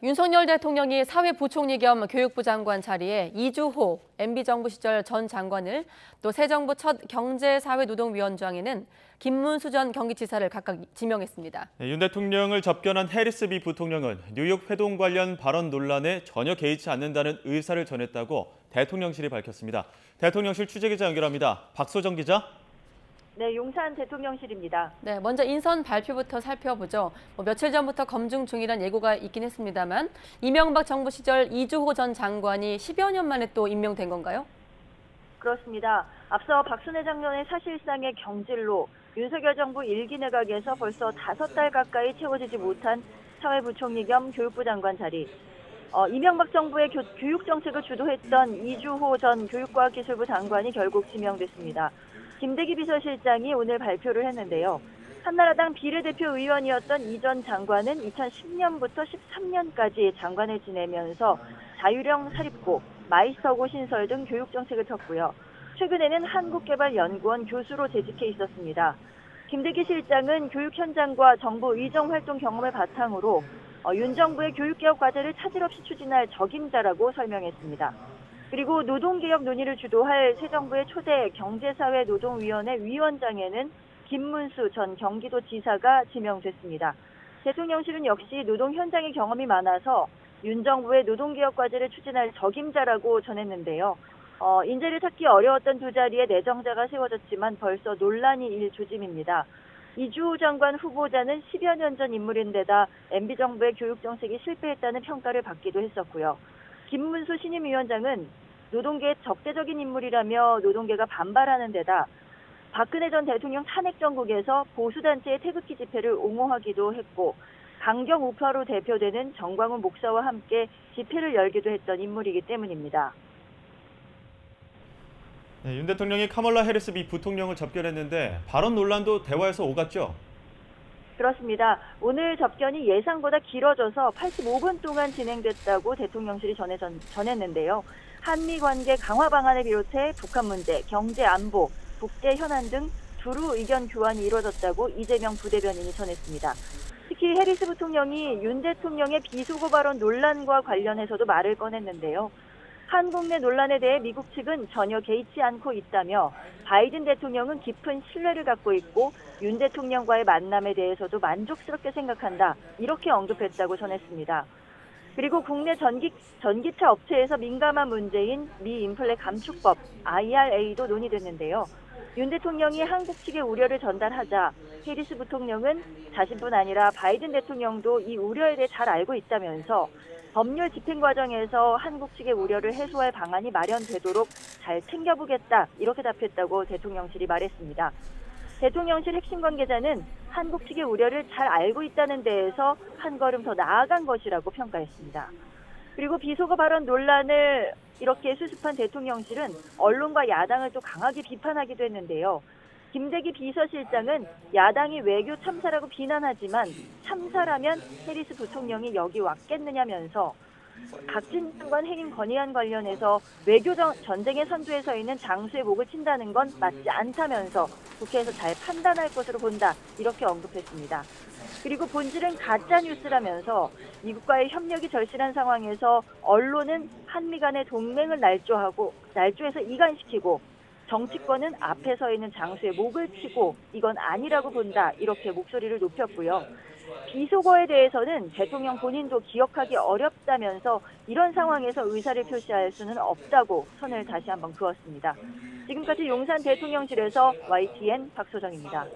윤석열 대통령이 사회부총리 겸 교육부 장관 자리에 이주호 MB정부 시절 전 장관을, 또 새 정부 첫 경제사회노동위원장에는 김문수 전 경기지사를 각각 지명했습니다. 윤 대통령을 접견한 해리스 미 부통령은 뉴욕 회동 관련 발언 논란에 전혀 개의치 않는다는 의사를 전했다고 대통령실이 밝혔습니다. 대통령실 취재기자 연결합니다. 박소정 기자. 네, 용산 대통령실입니다. 네, 먼저 인선 발표부터 살펴보죠. 며칠 전부터 검증 중이란 예고가 있긴 했습니다만 이명박 정부 시절 이주호 전 장관이 10여 년 만에 또 임명된 건가요? 그렇습니다. 앞서 박순애 장관의 사실상의 경질로 윤석열 정부 1기 내각에서 벌써 5달 가까이 채워지지 못한 사회부총리 겸 교육부 장관 자리. 이명박 정부의 교육 정책을 주도했던 이주호 전 교육과학기술부 장관이 결국 지명됐습니다. 김대기 비서실장이 오늘 발표를 했는데요. 한나라당 비례대표 의원이었던 이 전 장관은 2010년부터 13년까지 장관을 지내면서 자율형 사립고, 마이스터고 신설 등 교육정책을 폈고요. 최근에는 한국개발연구원 교수로 재직해 있었습니다. 김대기 실장은 교육 현장과 정부 의정 활동 경험을 바탕으로 윤 정부의 교육개혁 과제를 차질 없이 추진할 적임자라고 설명했습니다. 그리고 노동개혁 논의를 주도할 새 정부의 초대 경제사회노동위원회 위원장에는 김문수 전 경기도지사가 지명됐습니다. 대통령실은 역시 노동 현장의 경험이 많아서 윤 정부의 노동개혁 과제를 추진할 적임자라고 전했는데요. 인재를 찾기 어려웠던 두 자리에 내정자가 세워졌지만 벌써 논란이 일 조짐입니다. 이주호 장관 후보자는 10여 년 전 인물인데다 MB정부의 교육정책이 실패했다는 평가를 받기도 했었고요. 김문수 신임위원장은 노동계의 적대적인 인물이라며 노동계가 반발하는 데다 박근혜 전 대통령 탄핵 정국에서 보수단체의 태극기 집회를 옹호하기도 했고 강경 우파로 대표되는 정광훈 목사와 함께 집회를 열기도 했던 인물이기 때문입니다. 네, 윤 대통령이 카멀라 해리스 미 부통령을 접견했는데 발언 논란도 대화에서 오갔죠? 그렇습니다. 오늘 접견이 예상보다 길어져서 85분 동안 진행됐다고 대통령실이 전했는데요. 한미 관계 강화 방안을 비롯해 북한 문제, 경제 안보, 국제 현안 등 두루 의견 교환이 이루어졌다고 이재명 부대변인이 전했습니다. 특히 해리스 부통령이 윤 대통령의 비속어 발언 논란과 관련해서도 말을 꺼냈는데요. 한국 내 논란에 대해 미국 측은 전혀 개의치 않고 있다며 바이든 대통령은 깊은 신뢰를 갖고 있고 윤 대통령과의 만남에 대해서도 만족스럽게 생각한다, 이렇게 언급했다고 전했습니다. 그리고 국내 전기차 업체에서 민감한 문제인 미 인플레 감축법 IRA도 논의됐는데요. 윤 대통령이 한국 측의 우려를 전달하자 해리스 부통령은 자신뿐 아니라 바이든 대통령도 이 우려에 대해 잘 알고 있다면서 법률 집행 과정에서 한국 측의 우려를 해소할 방안이 마련되도록 잘 챙겨보겠다, 이렇게 답했다고 대통령실이 말했습니다. 대통령실 핵심 관계자는 한국 측의 우려를 잘 알고 있다는 데에서 한 걸음 더 나아간 것이라고 평가했습니다. 그리고 비속어 발언 논란을 이렇게 수습한 대통령실은 언론과 야당을 또 강하게 비판하기도 했는데요. 김대기 비서실장은 야당이 외교 참사라고 비난하지만 참사라면 해리스 부통령이 여기 왔겠느냐면서 각진 장관 해임 건의안 관련해서 외교 전쟁의 선두에 서 있는 장수의 목을 친다는 건 맞지 않다면서 국회에서 잘 판단할 것으로 본다, 이렇게 언급했습니다. 그리고 본질은 가짜 뉴스라면서 미국과의 협력이 절실한 상황에서 언론은 한미 간의 동맹을 날조해서 이간시키고 정치권은 앞에 서 있는 장수의 목을 치고 이건 아니라고 본다, 이렇게 목소리를 높였고요. 비속어에 대해서는 대통령 본인도 기억하기 어렵다면서 이런 상황에서 의사를 표시할 수는 없다고 선을 다시 한번 그었습니다. 지금까지 용산 대통령실에서 YTN 박소정입니다.